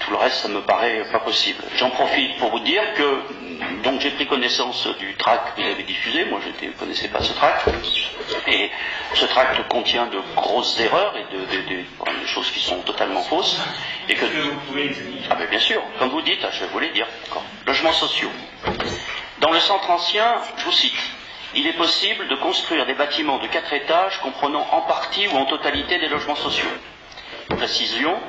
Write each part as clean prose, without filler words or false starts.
Tout le reste, ça me paraît pas possible. J'en profite pour vous dire que donc j'ai pris connaissance du tract que vous avez diffusé. Moi, je ne connaissais pas ce tract. Et ce tract contient de grosses erreurs et des choses qui sont totalement fausses. Et que vous pouvez ah ben bien sûr, comme vous dites, je vais vous les dire. Logements sociaux. Dans le centre ancien, je vous cite. Il est possible de construire des bâtiments de 4 étages comprenant en partie ou en totalité des logements sociaux. Précision,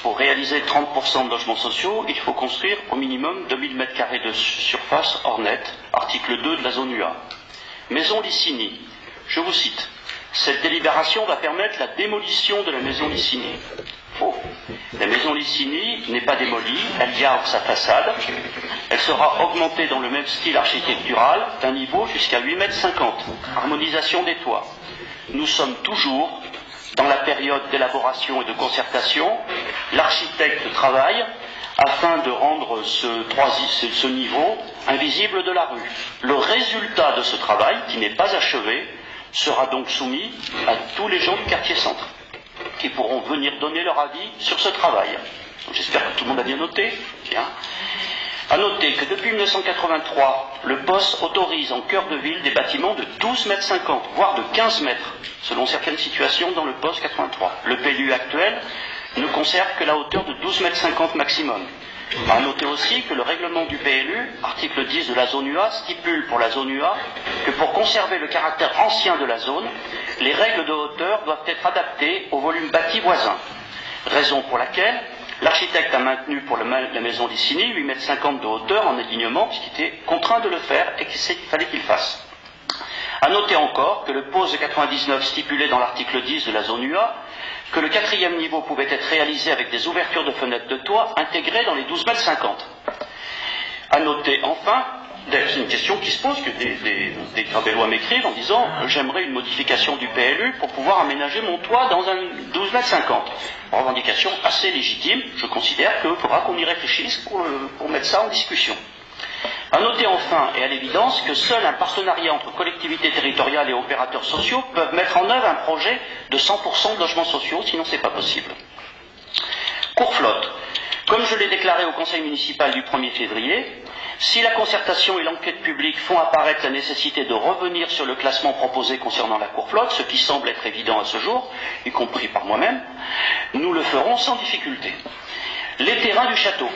pour réaliser 30% de logements sociaux, il faut construire au minimum 2000 m² de surface hors net, article 2 de la zone UA. Maison Licini, je vous cite. Cette délibération va permettre la démolition de la maison Licini. Faux. La maison Licini n'est pas démolie, elle garde sa façade, elle sera augmentée dans le même style architectural d'un niveau jusqu'à 8,50 m, harmonisation des toits. Nous sommes toujours dans la période d'élaboration et de concertation. L'architecte travaille afin de rendre ce niveau invisible de la rue. Le résultat de ce travail, qui n'est pas achevé, sera donc soumis à tous les gens du quartier centre, qui pourront venir donner leur avis sur ce travail. J'espère que tout le monde a bien noté. Bien. À noter que depuis 1983, le POS autorise en cœur de ville des bâtiments de 12,50 m, voire de 15 mètres, selon certaines situations dans le POS 83. Le PLU actuel ne conserve que la hauteur de 12,50 m maximum. À noter aussi que le règlement du PLU, article 10 de la zone UA, stipule pour la zone UA que pour conserver le caractère ancien de la zone, les règles de hauteur doivent être adaptées au volume bâti voisin. Raison pour laquelle l'architecte a maintenu pour la maison Licini 8,50 m de hauteur en alignement, puisqu'il était contraint de le faire et qu'il fallait qu'il fasse. À noter encore que le POS de 99 stipulait dans l'article 10 de la zone UA que le 4e niveau pouvait être réalisé avec des ouvertures de fenêtres de toit intégrées dans les 12,50 m. À noter enfin, c'est une question qui se pose, que des Grabellois m'écrivent en disant « J'aimerais une modification du PLU pour pouvoir aménager mon toit dans un 12,50 m. » Revendication assez légitime, je considère qu'il faudra qu'on y réfléchisse pour mettre ça en discussion. À noter enfin et à l'évidence que seul un partenariat entre collectivités territoriales et opérateurs sociaux peuvent mettre en œuvre un projet de 100% de logements sociaux, sinon c'est pas possible. Courflotte. Comme je l'ai déclaré au conseil municipal du 1er février, si la concertation et l'enquête publique font apparaître la nécessité de revenir sur le classement proposé concernant la Courflotte, ce qui semble être évident à ce jour, y compris par moi-même, nous le ferons sans difficulté. Les terrains du château.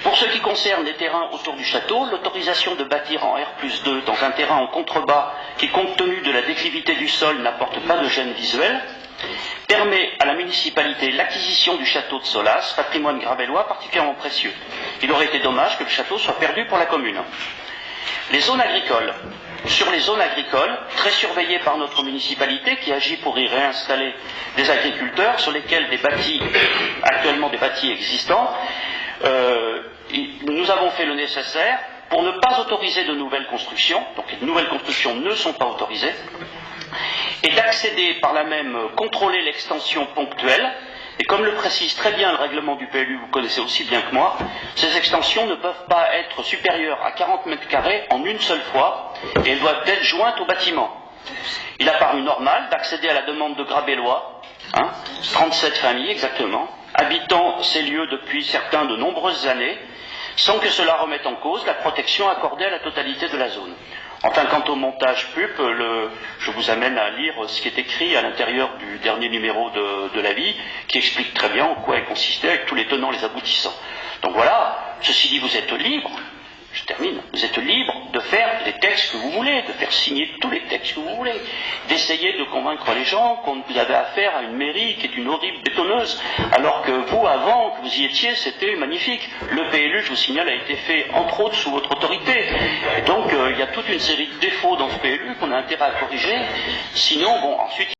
Pour ce qui concerne les terrains autour du château, l'autorisation de bâtir en R+2 dans un terrain en contrebas qui, compte tenu de la déclivité du sol, n'apporte pas de gêne visuelle, permet à la municipalité l'acquisition du château de Solas, patrimoine grabellois particulièrement précieux. Il aurait été dommage que le château soit perdu pour la commune. Les zones agricoles. Sur les zones agricoles, très surveillées par notre municipalité qui agit pour y réinstaller des agriculteurs sur lesquels actuellement des bâtis existants, nous avons fait le nécessaire pour ne pas autoriser de nouvelles constructions, donc les nouvelles constructions ne sont pas autorisées, et d'accéder par là même contrôler l'extension ponctuelle. Et comme le précise très bien le règlement du PLU, vous connaissez aussi bien que moi, ces extensions ne peuvent pas être supérieures à 40 m² en une seule fois, et elles doivent être jointes au bâtiment. Il a paru normal d'accéder à la demande de Grabellois, 37 familles exactement, habitant ces lieux depuis certains de nombreuses années, sans que cela remette en cause la protection accordée à la totalité de la zone. Enfin, quant au montage pub, je vous amène à lire ce qui est écrit à l'intérieur du dernier numéro de La Vie, qui explique très bien en quoi elle consistait, avec tous les tenants et les aboutissants. Donc voilà, ceci dit, vous êtes libre, je termine, vous êtes libre de faire les textes que vous voulez, de faire signer tous les textes que vous voulez, d'essayer de convaincre les gens qu'on vous avez affaire à une mairie qui est une horrible bétonneuse, alors que vous, avant que vous y étiez, c'était magnifique. Le PLU, je vous signale, a été fait entre autres sous votre autorité. Et donc, il y a toute une série de défauts dans ce PLU qu'on a intérêt à corriger. Sinon, bon, ensuite...